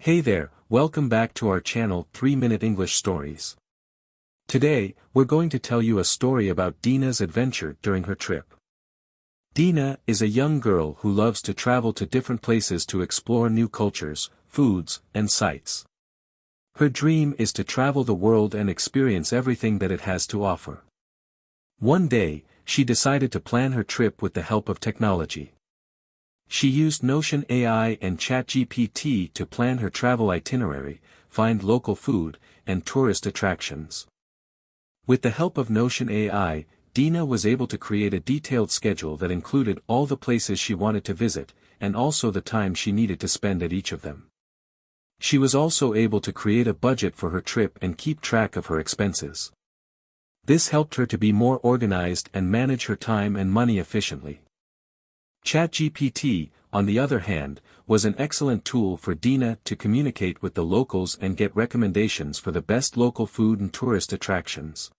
Hey there, welcome back to our channel 3-Minute English Stories. Today, we're going to tell you a story about Dena's adventure during her trip. Dena is a young girl who loves to travel to different places to explore new cultures, foods, and sights. Her dream is to travel the world and experience everything that it has to offer. One day, she decided to plan her trip with the help of technology. She used Notion AI and ChatGPT to plan her travel itinerary, find local food, and tourist attractions. With the help of Notion AI, Dena was able to create a detailed schedule that included all the places she wanted to visit, and also the time she needed to spend at each of them. She was also able to create a budget for her trip and keep track of her expenses. This helped her to be more organized and manage her time and money efficiently. ChatGPT, on the other hand, was an excellent tool for Dena to communicate with the locals and get recommendations for the best local food and tourist attractions.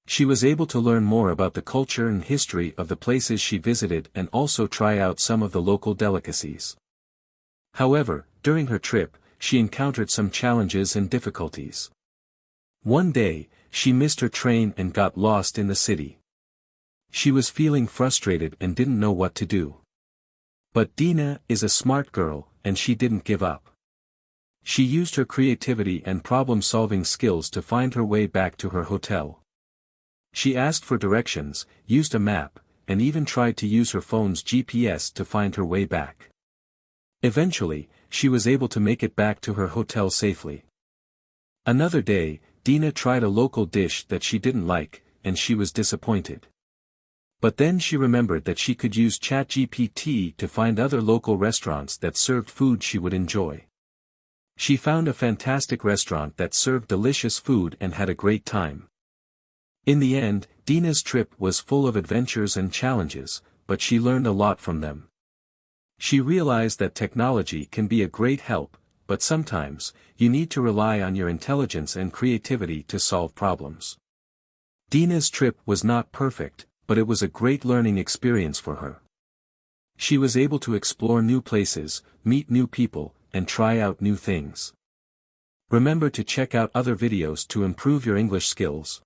She was able to learn more about the culture and history of the places she visited and also try out some of the local delicacies. However, during her trip, she encountered some challenges and difficulties. One day, she missed her train and got lost in the city. She was feeling frustrated and didn't know what to do. But Dena is a smart girl, and she didn't give up. She used her creativity and problem-solving skills to find her way back to her hotel. She asked for directions, used a map, and even tried to use her phone's GPS to find her way back. Eventually, she was able to make it back to her hotel safely. Another day, Dena tried a local dish that she didn't like, and she was disappointed. But then she remembered that she could use ChatGPT to find other local restaurants that served food she would enjoy. She found a fantastic restaurant that served delicious food and had a great time. In the end, Dena's trip was full of adventures and challenges, but she learned a lot from them. She realized that technology can be a great help, but sometimes, you need to rely on your intelligence and creativity to solve problems. Dena's trip was not perfect, but it was a great learning experience for her. She was able to explore new places, meet new people, and try out new things. Remember to check out other videos to improve your English skills.